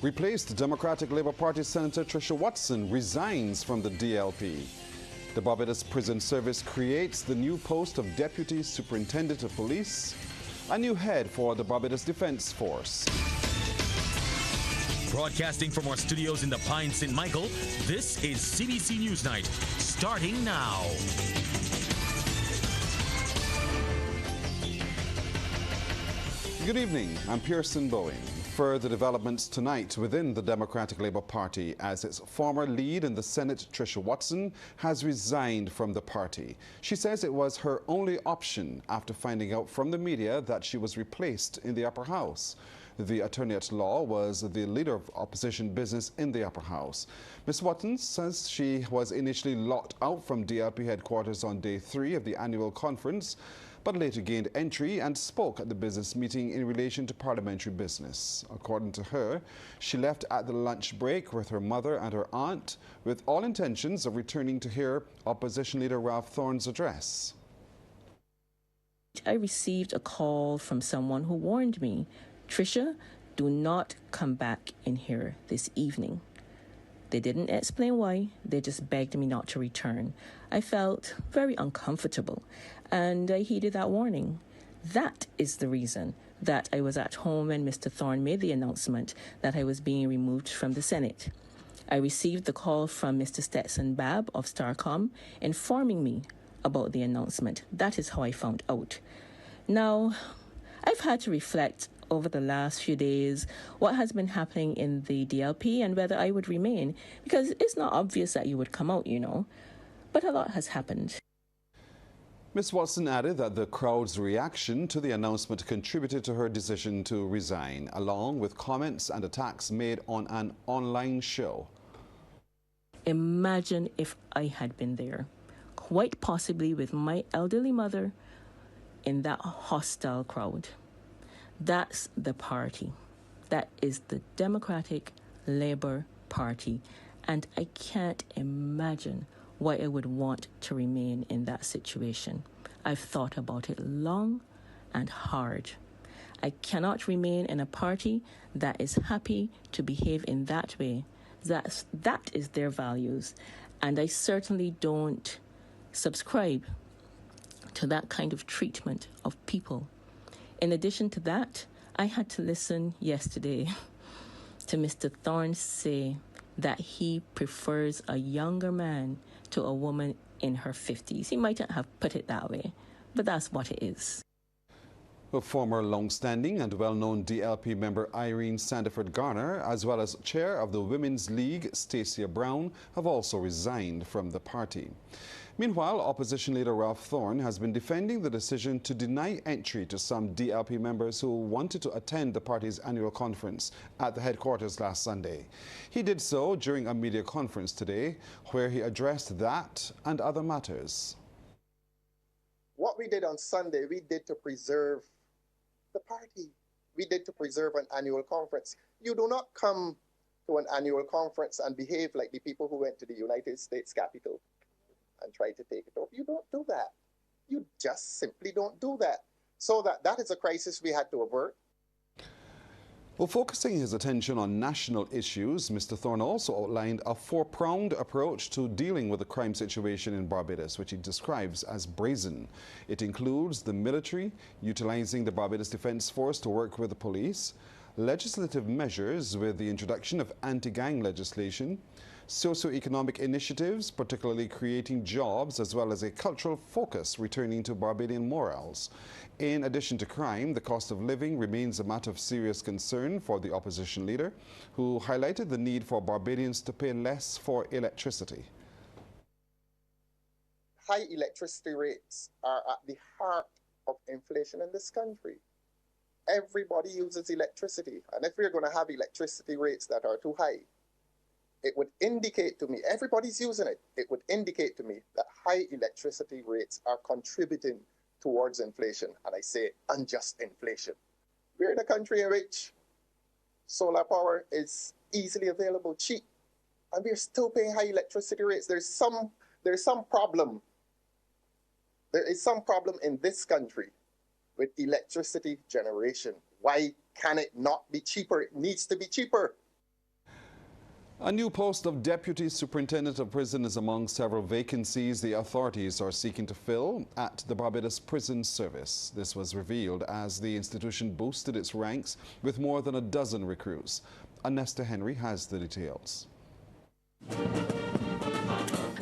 Replaced Democratic Labour Party Senator Tricia Watson resigns from the DLP. The Barbados Prison Service creates the new post of Deputy Superintendent of Police, a new head for the Barbados Defence Force. Broadcasting from our studios in the Pine St. Michael, this is CBC NewsNight, starting now. Good evening, I'm Pearson Bowen. Further developments tonight within the Democratic Labour Party as its former lead in the Senate, Tricia Watson, has resigned from the party. She says it was her only option after finding out from the media that she was replaced in the upper house. The attorney at law was the leader of opposition business in the upper house. Ms. Watson says she was initially locked out from DLP headquarters on day 3 of the annual conference, but later gained entry and spoke at the business meeting in relation to parliamentary business. According to her, she left at the lunch break with her mother and her aunt, with all intentions of returning to hear Opposition Leader Ralph Thorne's address. I received a call from someone who warned me, Tricia, do not come back in here this evening. They didn't explain why, they just begged me not to return. I felt very uncomfortable and I heeded that warning. That is the reason that I was at home when Mr. Thorne made the announcement that I was being removed from the Senate. I received the call from Mr. Stetson Babb of Starcom informing me about the announcement. That is how I found out. Now, I've had to reflect over the last few days what has been happening in the DLP and whether I would remain, because it's not obvious that you would come out, you know. But a lot has happened. Ms. Watson added that the crowd's reaction to the announcement contributed to her decision to resign, along with comments and attacks made on an online show. Imagine if I had been there, quite possibly with my elderly mother, in that hostile crowd. That's the party. That is the Democratic Labour Party. And I can't imagine why I would want to remain in that situation. I've thought about it long and hard. I cannot remain in a party that is happy to behave in that way. That is their values. And I certainly don't subscribe to that kind of treatment of people. In addition to that, I had to listen yesterday to Mr. Thorne say that he prefers a younger man to a woman in her 50s. He mightn't have put it that way, but that's what it is. The former long-standing and well-known DLP member Irene Sandiford Garner, as well as chair of the Women's League, Stacia Brown, have also resigned from the party. Meanwhile, opposition leader Ralph Thorne has been defending the decision to deny entry to some DLP members who wanted to attend the party's annual conference at the headquarters last Sunday. He did so during a media conference today, where he addressed that and other matters. What we did on Sunday, we did to preserve the party. We did to preserve an annual conference. You do not come to an annual conference and behave like the people who went to the United States Capitol and try to take it off. You don't do that. You just simply don't do that. So that is a crisis we had to avert. Well, focusing his attention on national issues, Mr. Thorne also outlined a four-pronged approach to dealing with the crime situation in Barbados, which he describes as brazen. It includes the military, utilizing the Barbados Defence Force to work with the police, legislative measures with the introduction of anti-gang legislation, socio-economic initiatives, particularly creating jobs, as well as a cultural focus returning to Barbadian morals. In addition to crime, the cost of living remains a matter of serious concern for the opposition leader, who highlighted the need for Barbadians to pay less for electricity. High electricity rates are at the heart of inflation in this country. Everybody uses electricity, and if we're going to have electricity rates that are too high, it would indicate to me, everybody's using it, it would indicate to me that high electricity rates are contributing towards inflation, and I say unjust inflation. We're in a country in which solar power is easily available, cheap, and we're still paying high electricity rates. There's some problem. There is some problem in this country with electricity generation. Why can it not be cheaper? It needs to be cheaper. A new post of Deputy Superintendent of Prison is among several vacancies the authorities are seeking to fill at the Barbados Prison Service. This was revealed as the institution boosted its ranks with more than a dozen recruits. Anesta Henry has the details.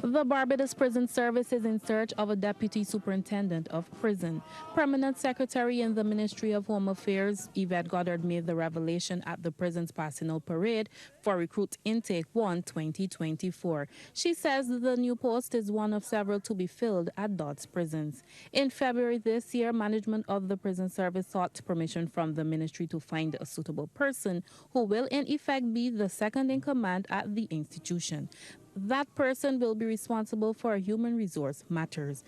The Barbados Prison Service is in search of a Deputy Superintendent of Prison. Permanent Secretary in the Ministry of Home Affairs, Yvette Goddard, made the revelation at the prison's passing out parade for Recruit Intake 1 2024. She says the new post is one of several to be filled at Dodds prisons. In February this year, management of the prison service sought permission from the ministry to find a suitable person who will in effect be the second in command at the institution. That person will be responsible for human resource matters.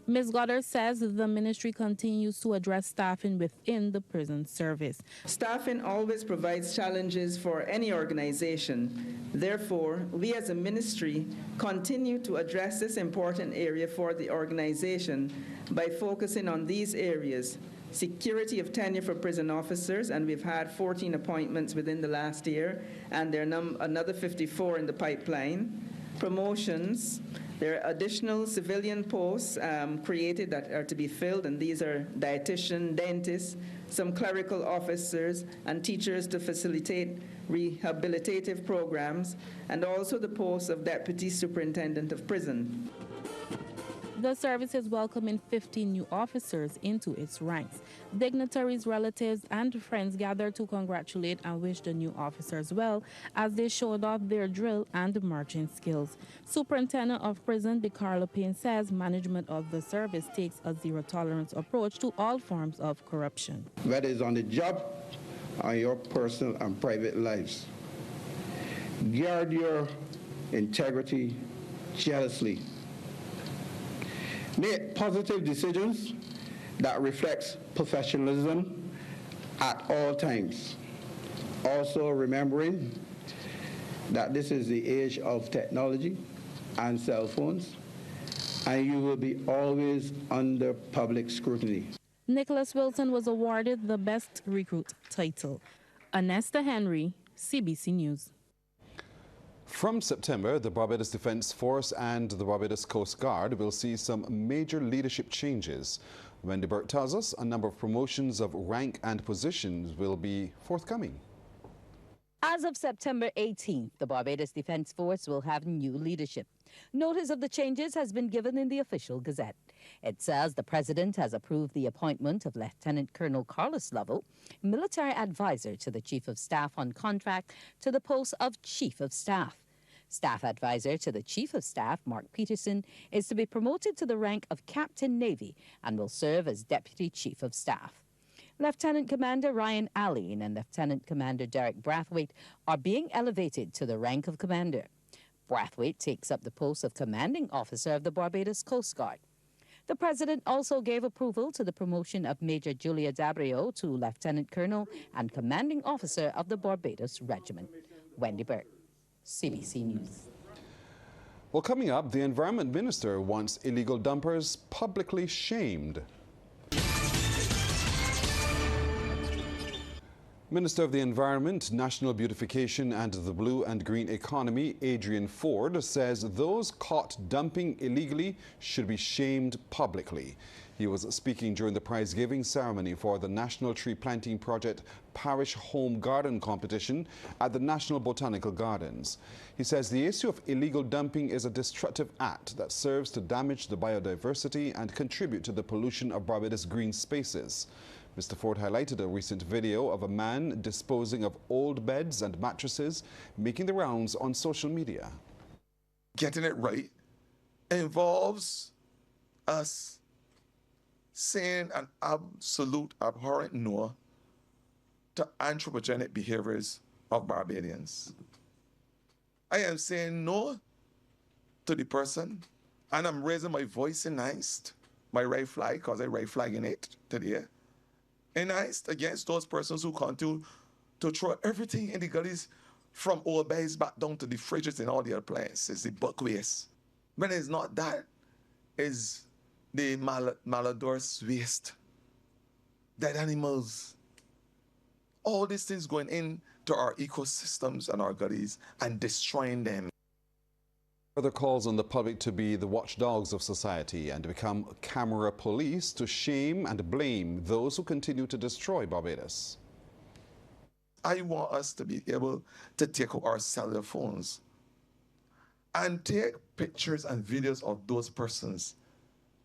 Ms. Goddard says the ministry continues to address staffing within the prison service. Staffing always provides challenges for any organization. Therefore, we as a ministry continue to address this important area for the organization by focusing on these areas: security of tenure for prison officers, and we've had 14 appointments within the last year, and there are another 54 in the pipeline. Promotions, there are additional civilian posts created that are to be filled, and these are dietitian, dentists, some clerical officers, and teachers to facilitate rehabilitative programs, and also the post of Deputy Superintendent of Prison. The service is welcoming 15 new officers into its ranks. Dignitaries, relatives, and friends gathered to congratulate and wish the new officers well as they showed off their drill and marching skills. Superintendent of Prison, DeCarlo Payne, says management of the service takes a zero-tolerance approach to all forms of corruption. Whether it's on the job or your personal and private lives, guard your integrity jealously. Make positive decisions that reflects professionalism at all times. Also remembering that this is the age of technology and cell phones, and you will be always under public scrutiny. Nicholas Wilson was awarded the Best Recruit title. Anesta Henry, CBC News. From September, the Barbados Defence Force and the Barbados Coast Guard will see some major leadership changes. Wendy Burt tells us a number of promotions of rank and positions will be forthcoming. As of September 18th, the Barbados Defence Force will have new leadership. Notice of the changes has been given in the official gazette. It says the President has approved the appointment of Lieutenant Colonel Carlos Lovell, military advisor to the Chief of Staff on contract, to the post of Chief of Staff. Staff advisor to the Chief of Staff, Mark Peterson, is to be promoted to the rank of Captain Navy and will serve as Deputy Chief of Staff. Lieutenant Commander Ryan Allen and Lieutenant Commander Derek Brathwaite are being elevated to the rank of Commander. Brathwaite takes up the post of Commanding Officer of the Barbados Coast Guard. The President also gave approval to the promotion of Major Julia Dabrio to Lieutenant Colonel and Commanding Officer of the Barbados Regiment. Wendy Burt, CBC News. Well, coming up, the Environment Minister wants illegal dumpers publicly shamed. Minister of the Environment, National Beautification and the Blue and Green Economy, Adrian Ford, says those caught dumping illegally should be shamed publicly. He was speaking during the prize-giving ceremony for the National Tree Planting Project Parish Home Garden Competition at the National Botanical Gardens. He says the issue of illegal dumping is a destructive act that serves to damage the biodiversity and contribute to the pollution of Barbados' green spaces. Mr. Ford highlighted a recent video of a man disposing of old beds and mattresses, making the rounds on social media. Getting it right involves us saying an absolute abhorrent no to anthropogenic behaviors of Barbadians. I am saying no to the person, and I'm raising my voice in Eist, my right flag, because I right flag in it today. And against those persons who continue to throw everything in the gullies from old beds back down to the fridges and all the other places, the buck waste. When it's not that, it's the malodorous waste, dead animals, All these things going into our ecosystems and our gullies and destroying them. Further calls on the public to be the watchdogs of society and to become camera police to shame and blame those who continue to destroy Barbados. I want us to be able to take out our cellular phones and take pictures and videos of those persons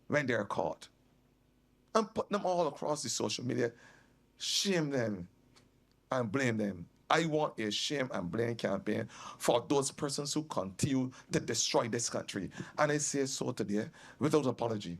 when they're caught and put them all across the social media, shame them and blame them. I want a shame and blame campaign for those persons who continue to destroy this country. And I say so today without apology.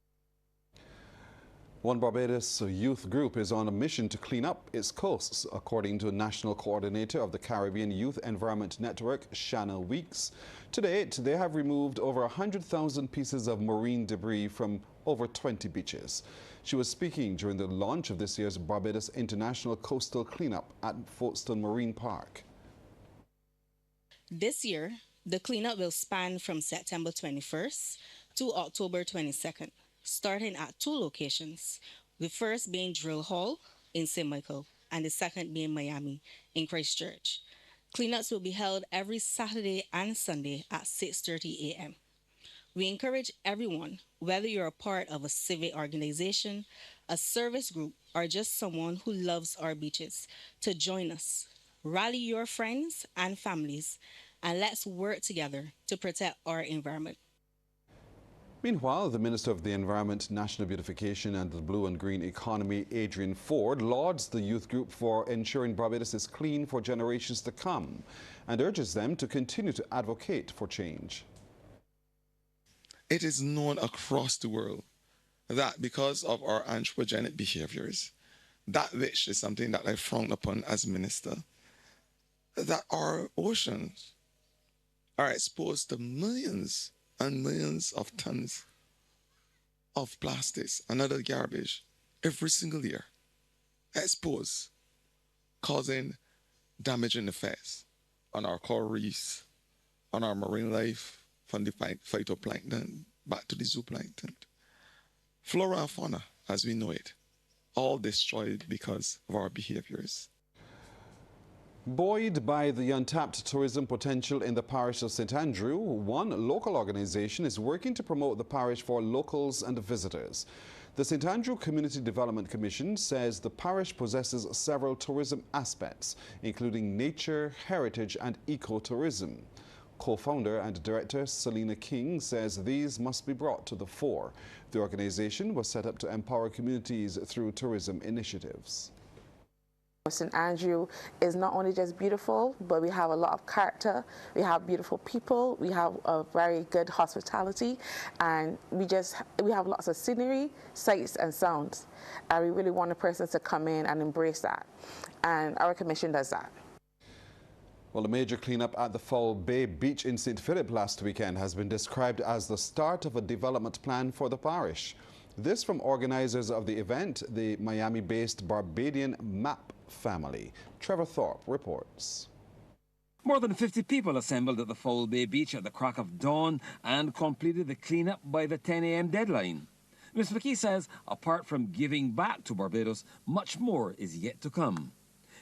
One Barbados youth group is on a mission to clean up its coasts, according to National Coordinator of the Caribbean Youth Environment Network, Shanna Weeks. To date, they have removed over 100,000 pieces of marine debris from over 20 beaches. She was speaking during the launch of this year's Barbados International Coastal Cleanup at Folkestone Marine Park. This year, the cleanup will span from September 21st to October 22nd. Starting at 2 locations, the first being Drill Hall in St. Michael and the second being Miami in Christchurch. Cleanups will be held every Saturday and Sunday at 6:30 a.m. We encourage everyone, whether you're a part of a civic organization, a service group, or just someone who loves our beaches, to join us. Rally your friends and families, and let's work together to protect our environment. Meanwhile, the Minister of the Environment, National Beautification and the Blue and Green Economy, Adrian Ford, lauds the youth group for ensuring Barbados is clean for generations to come and urges them to continue to advocate for change. It is known across the world that because of our anthropogenic behaviors, that which is something that I frown upon as minister, that our oceans are exposed to millions and millions of tons of plastics and other garbage every single year, exposed, causing damaging effects on our coral reefs, on our marine life, from the phytoplankton back to the zooplankton. Flora and fauna, as we know it, all destroyed because of our behaviors. Buoyed by the untapped tourism potential in the parish of St. Andrew, one local organization is working to promote the parish for locals and visitors. The St. Andrew Community Development Commission says the parish possesses several tourism aspects, including nature, heritage and ecotourism. Co-founder and director Selina King says these must be brought to the fore. The organization was set up to empower communities through tourism initiatives. St. Andrew is not only just beautiful, but we have a lot of character, we have beautiful people, we have a very good hospitality, and we have lots of scenery, sights and sounds. And we really want a person to come in and embrace that. And our commission does that. Well, a major cleanup at the Foul Bay Beach in St. Philip last weekend has been described as the start of a development plan for the parish. This from organizers of the event, the Miami-based Barbadian MAP family. Trevor Thorpe reports. More than 50 people assembled at the Foul Bay Beach at the crack of dawn and completed the cleanup by the 10 a.m. deadline. Ms. McKee says, apart from giving back to Barbados, much more is yet to come.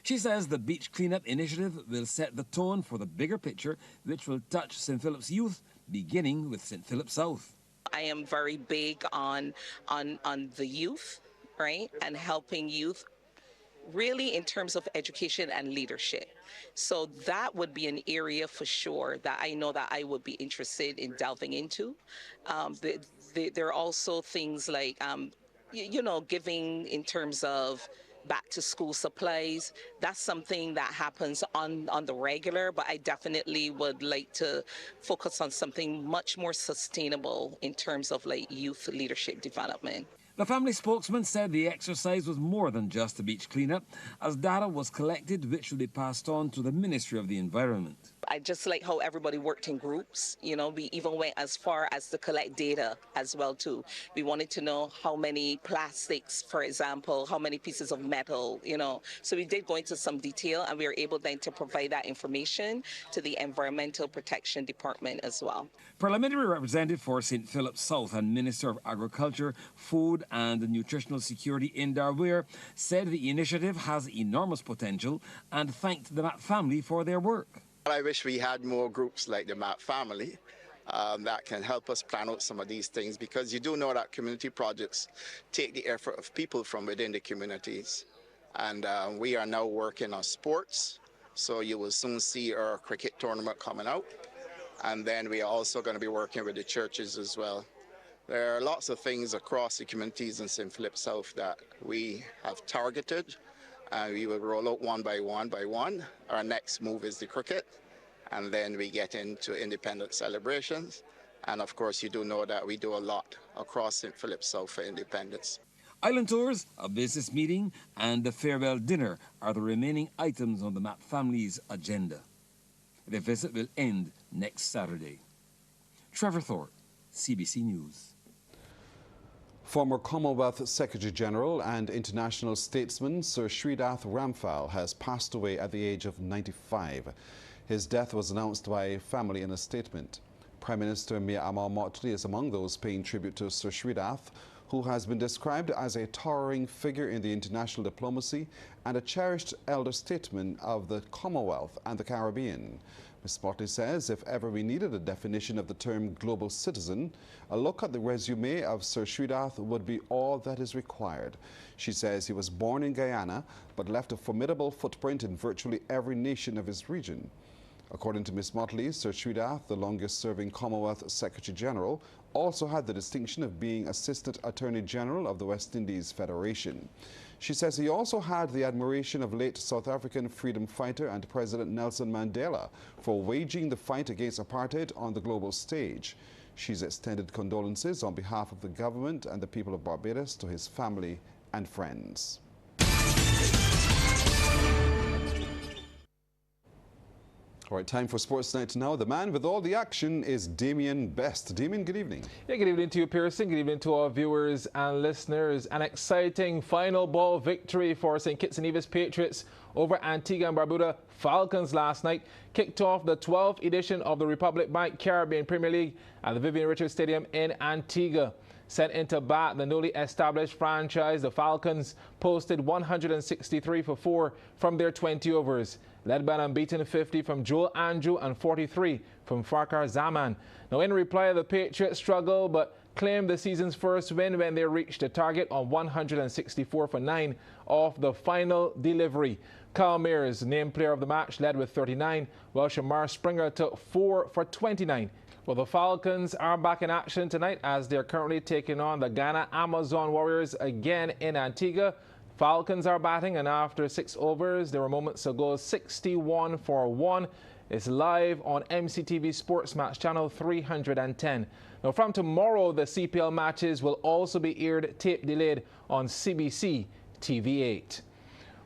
She says the beach cleanup initiative will set the tone for the bigger picture, which will touch St. Philip's youth, beginning with St. Philip South. I am very big on the youth, right, and helping youth really in terms of education and leadership. So that would be an area for sure that I know that I would be interested in delving into. There are also things like, giving in terms of back to school supplies. That's something that happens on the regular, but I definitely would like to focus on something much more sustainable in terms of like youth leadership development. The family spokesman said the exercise was more than just a beach cleanup, as data was collected which will be passed on to the Ministry of the Environment. I just like how everybody worked in groups. You know, we even went as far as to collect data as well too. We wanted to know how many plastics, for example, how many pieces of metal, you know. So we did go into some detail, and we were able then to provide that information to the Environmental Protection Department as well. Parliamentary representative for St. Philip South and Minister of Agriculture, Food and Nutritional Security Indar Weir said the initiative has enormous potential and thanked the Matt family for their work. I wish we had more groups like the Matt family that can help us plan out some of these things, because you do know that community projects take the effort of people from within the communities. And we are now working on sports, so you will soon see our cricket tournament coming out. And then we are also going to be working with the churches as well. There are lots of things across the communities in St. Philip South that we have targeted, and we will roll out one by one by one. Our next move is the cricket, and then we get into independence celebrations. And of course, you do know that we do a lot across St. Philip South for independence. Island tours, a business meeting, and the farewell dinner are the remaining items on the Matt family's agenda. The visit will end next Saturday. Trevor Thorpe, CBC News. Former Commonwealth Secretary-General and international statesman Sir Shridath Ramphal has passed away at the age of 95. His death was announced by family in a statement. Prime Minister Mia Amal Motley is among those paying tribute to Sir Shridath, who has been described as a towering figure in the international diplomacy and a cherished elder statesman of the Commonwealth and the Caribbean. Ms. Motley says if ever we needed a definition of the term global citizen, a look at the resume of Sir Shridath would be all that is required. She says he was born in Guyana but left a formidable footprint in virtually every nation of his region. According to Ms. Motley, Sir Shridath, the longest-serving Commonwealth Secretary-General, also had the distinction of being Assistant Attorney General of the West Indies Federation. She says he also had the admiration of late South African freedom fighter and President Nelson Mandela for waging the fight against apartheid on the global stage. She's extended condolences on behalf of the government and the people of Barbados to his family and friends. All right, time for Sports Night now. The man with all the action is Damien Best. Damien, good evening. Yeah, good evening to you, Pearson. Good evening to our viewers and listeners. An exciting final ball victory for St. Kitts and Nevis Patriots over Antigua and Barbuda Falcons last night kicked off the 12th edition of the Republic Bank Caribbean Premier League at the Vivian Richards Stadium in Antigua. Sent into bat, the newly established franchise, the Falcons, posted 163 for 4 from their 20 overs, led by an unbeaten 50 from Joel Andrew and 43 from Farkar Zaman. Now, in reply, the Patriots struggled but claimed the season's first win when they reached the target on 164 for 9 off the final delivery. Kyle Mears, named player of the match, led with 39, while Shamar Springer took 4 for 29. Well, the Falcons are back in action tonight as they're currently taking on the Ghana Amazon Warriors again in Antigua. Falcons are batting, and after 6 overs, there were moments ago 61 for 1. It's live on MCTV Sports Match Channel 310. Now, from tomorrow, the CPL matches will also be aired tape delayed on CBC TV8.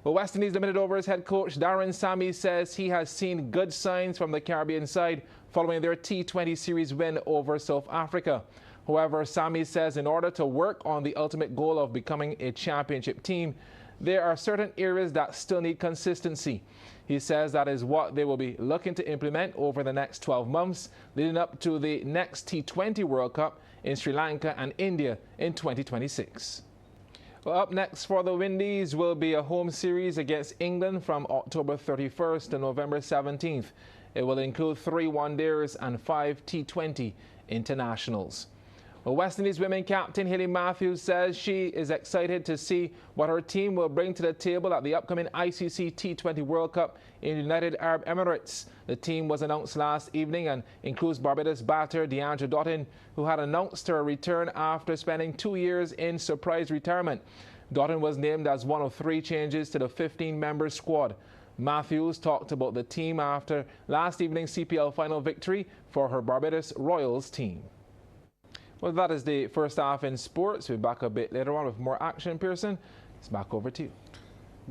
Well, West Indies Limited Overs head coach Darren Sammy says he has seen good signs from the Caribbean side following their T20 series win over South Africa. However, Sammy says in order to work on the ultimate goal of becoming a championship team, there are certain areas that still need consistency. He says that is what they will be looking to implement over the next 12 months, leading up to the next T20 World Cup in Sri Lanka and India in 2026. Well, up next for the Windies will be a home series against England from October 31st to November 17th. It will include 3 one-dayers and 5 T20 internationals. Well, West Indies women captain Hayley Matthews says she is excited to see what her team will bring to the table at the upcoming ICC T20 World Cup in United Arab Emirates. The team was announced last evening and includes Barbados batter Deandra Doughton, who had announced her return after spending 2 years in surprise retirement. Doughton was named as one of 3 changes to the 15-member squad. Matthews talked about the team after last evening's CPL final victory for her Barbados Royals team. Well, that is the first half in sports. We'll be back a bit later on with more action. Pearson, it's back over to you.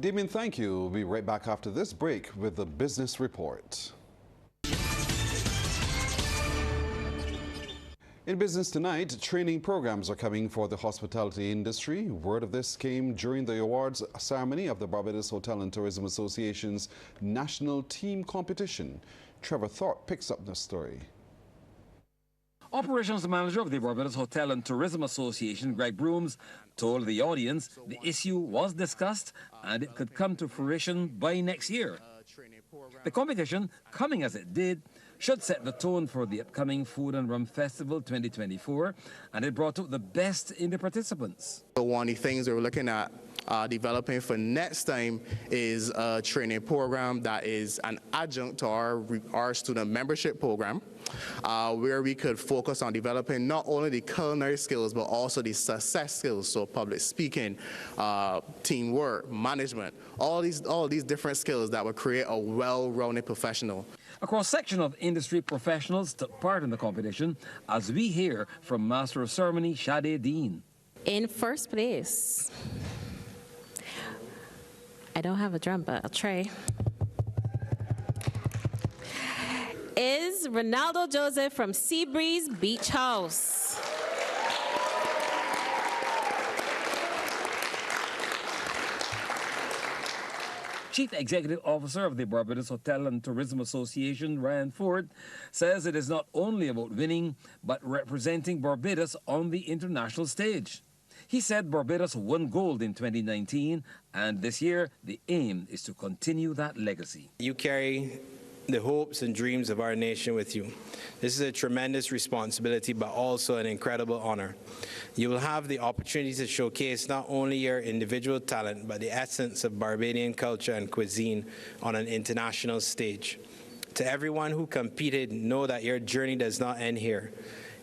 Damien, thank you. We'll be right back after this break with the business report. In business tonight, training programs are coming for the hospitality industry. Word of this came during the awards ceremony of the Barbados Hotel and Tourism Association's National Team Competition. Trevor Thorpe picks up the story. Operations Manager of the Barbados Hotel and Tourism Association, Greg Brooms, told the audience the issue was discussed and it could come to fruition by next year. The competition, coming as it did, should set the tone for the upcoming Food and Rum Festival 2024, and it brought out the best in the participants. One of the things we're looking at developing for next time is a training program that is an adjunct to our student membership program, where we could focus on developing not only the culinary skills but also the success skills, so public speaking, teamwork, management, all these different skills that would create a well-rounded professional. A cross-section of industry professionals took part in the competition, as we hear from Master of Ceremony Sade Dean. In first place, I don't have a drum, but I'll try, is Ronaldo Joseph from Seabreeze Beach House. Chief Executive Officer of the Barbados Hotel and Tourism Association, Ryan Ford, says it is not only about winning, but representing Barbados on the international stage. He said Barbados won gold in 2019, and this year the aim is to continue that legacy. You carry the hopes and dreams of our nation with you. This is a tremendous responsibility, but also an incredible honor. You will have the opportunity to showcase not only your individual talent, but the essence of Barbadian culture and cuisine on an international stage. To everyone who competed, know that your journey does not end here.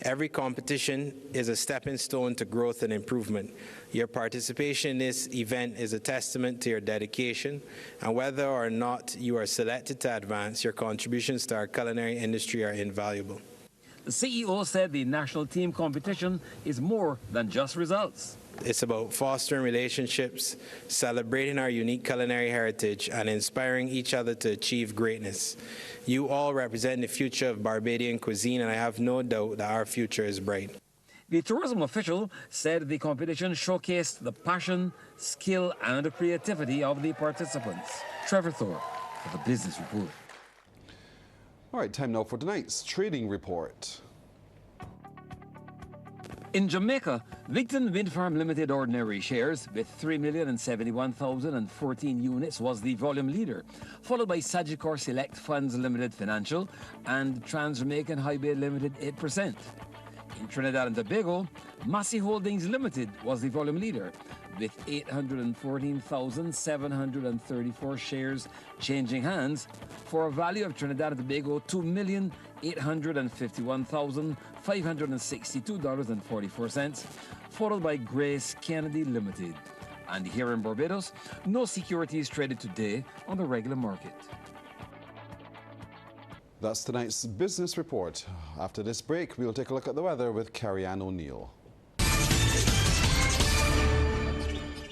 Every competition is a stepping stone to growth and improvement. Your participation in this event is a testament to your dedication, and whether or not you are selected to advance, your contributions to our culinary industry are invaluable. The CEO said the national team competition is more than just results. It's about fostering relationships, celebrating our unique culinary heritage, and inspiring each other to achieve greatness. You all represent the future of Barbadian cuisine, and I have no doubt that our future is bright. The tourism official said the competition showcased the passion, skill, and creativity of the participants. Trevor Thorpe for the Business Report. All right, time now for tonight's trading report. In Jamaica, Victon Wind Farm Limited ordinary shares with 3,071,014 units was the volume leader, followed by Sagicor Select Funds Limited Financial and Trans-Jamaican Highway Limited 8%. In Trinidad and Tobago, Massey Holdings Limited was the volume leader, with 814,734 shares changing hands for a value of Trinidad and Tobago $2,851,562.44, followed by Grace Kennedy Limited. And here in Barbados, no securities traded today on the regular market. That's tonight's business report. After this break, we'll take a look at the weather with Carrie-Ann O'Neill.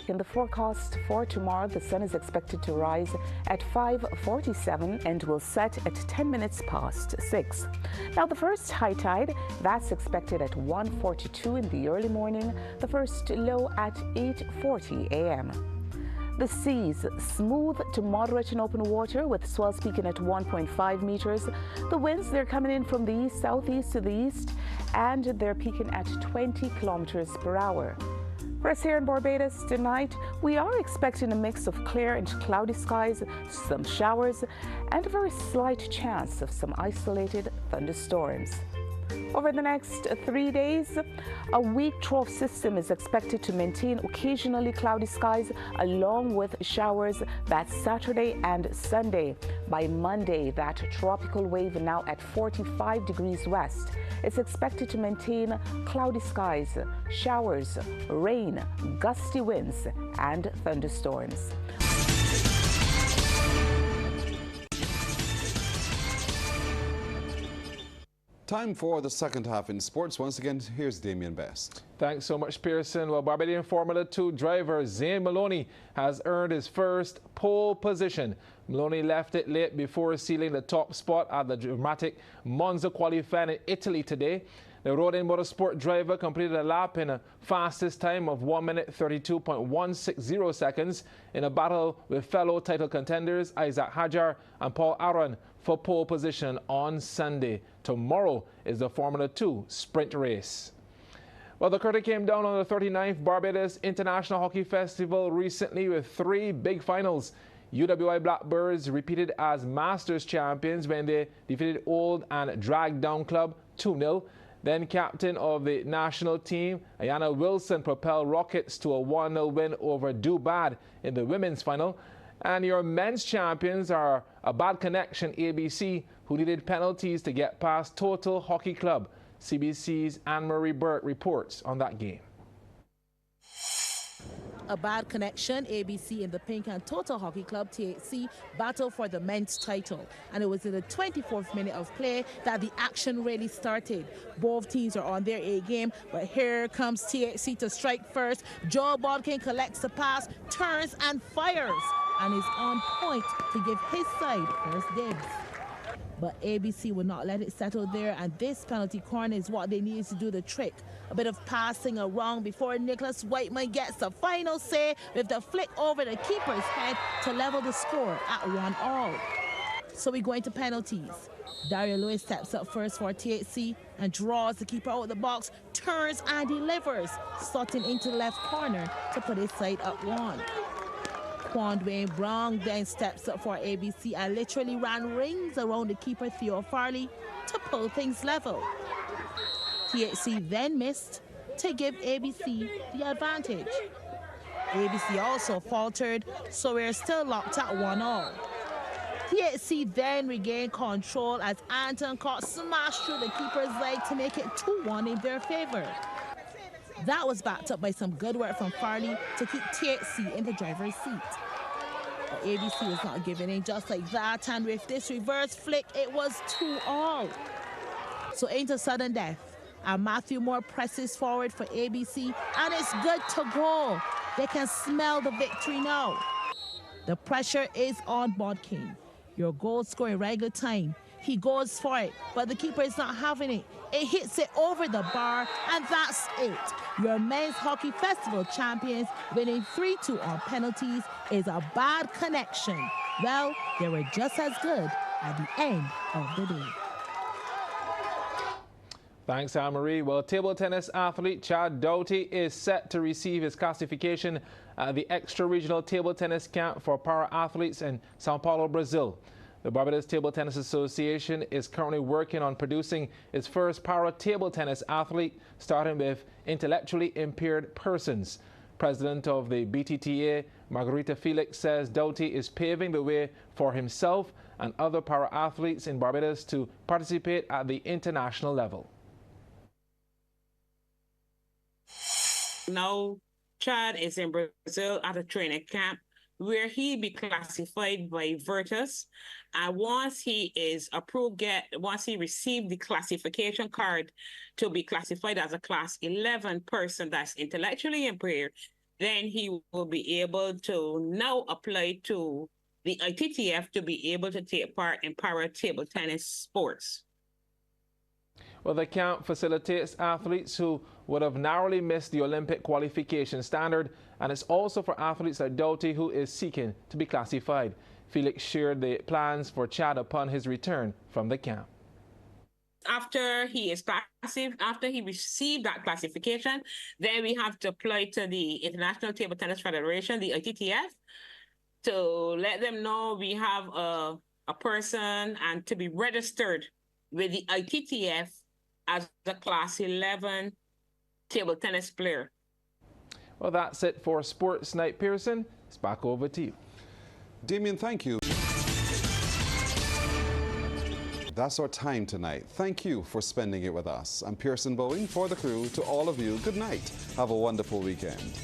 In the forecast for tomorrow, the sun is expected to rise at 5:47 and will set at 10 minutes past 6. Now, the first high tide, that's expected at 1:42 in the early morning, the first low at 8:40 a.m. The seas, smooth to moderate in open water with swells peaking at 1.5 meters. The winds, they're coming in from the east, southeast to the east, and they're peaking at 20 kilometers per hour. For us here in Barbados tonight, we are expecting a mix of clear and cloudy skies, some showers, and a very slight chance of some isolated thunderstorms. Over the next 3 days, a weak trough system is expected to maintain occasionally cloudy skies along with showers. That's Saturday and Sunday. By Monday, that tropical wave now at 45 degrees west. It's expected to maintain cloudy skies, showers, rain, gusty winds, and thunderstorms. Time for the second half in sports. Once again, here's Damien Best. Thanks so much, Pearson. Well, Barbadian Formula 2 driver Zane Maloney has earned his first pole position. Maloney left it late before sealing the top spot at the dramatic Monza qualifying in Italy today. The Rodin Motorsport driver completed a lap in a fastest time of 1 minute 32.160 seconds in a battle with fellow title contenders Isaac Hajar and Paul Aron for pole position on Sunday. Tomorrow is the Formula 2 sprint race. Well, the curtain came down on the 39th Barbados International Hockey Festival recently with 3 big finals. UWI Blackbirds repeated as Masters champions when they defeated Old and Drag Down Club 2-0. Then captain of the national team, Ayana Wilson, propelled Rockets to a 1-0 win over Do Bad in the women's final. And your men's champions are a Bad Connection ABC, who needed penalties to get past Total Hockey Club. CBC's Anne-Marie Burt reports on that game. A Bad Connection, ABC in the Pink, and Total Hockey Club, THC, battle for the men's title. And it was in the 24th minute of play that the action really started. Both teams are on their A game, but here comes THC to strike first. Joe Bodkin collects the pass, turns and fires, and is on point to give his side first dibs. But ABC would not let it settle there, and this penalty corner is what they needed to do the trick. A bit of passing around before Nicholas Whiteman gets the final say with the flick over the keeper's head to level the score at 1-1. So we go into penalties. Dario Lewis steps up first for THC and draws the keeper out of the box, turns and delivers, slotting into the left corner to put his side up 1. Quan Dwayne Brown then steps up for ABC and literally ran rings around the keeper Theo Farley to pull things level. THC then missed to give ABC the advantage. ABC also faltered, so we're still locked at 1-1. THC then regained control as Anton Cott smashed through the keeper's leg to make it 2-1 in their favor. That was backed up by some good work from Farley to keep THC in the driver's seat. But ABC was not giving in just like that, and with this reverse flick, it was 2-2. So into sudden death, and Matthew Moore presses forward for ABC, and it's good to go. They can smell the victory now. The pressure is on Bodkin. Your goal scoring regular time. He goes for it, but the keeper is not having it. It hits it over the bar, and that's it. Your men's hockey festival champions winning 3-2 on penalties is a Bad Connection. Well, they were just as good at the end of the day. Thanks, Anne-Marie. Well, table tennis athlete Chad Doughty is set to receive his classification at the extra-regional table tennis camp for para-athletes in Sao Paulo, Brazil. The Barbados Table Tennis Association is currently working on producing its first para-table tennis athlete, starting with intellectually impaired persons. President of the BTTA, Margarita Felix, says Doughty is paving the way for himself and other para-athletes in Barbados to participate at the international level. Now, Chad is in Brazil at a training camp where he be classified by Virtus. And once he is approved, once he received the classification card to be classified as a class 11 person that's intellectually impaired, then he will be able to now apply to the ITTF to be able to take part in para table tennis sports. Well, the camp facilitates athletes who would have narrowly missed the Olympic qualification standard, and it's also for athletes like Doughty who is seeking to be classified. Felix shared the plans for Chad upon his return from the camp. After he is classified, after he received that classification, then we have to apply to the International Table Tennis Federation, the ITTF, to let them know we have a person and to be registered with the ITTF as a class 11 table tennis player. Well, that's it for Sports Night. Pearson, it's back over to you. Damien, thank you. That's our time tonight. Thank you for spending it with us. I'm Pearson Bowen for the crew. To all of you, good night. Have a wonderful weekend.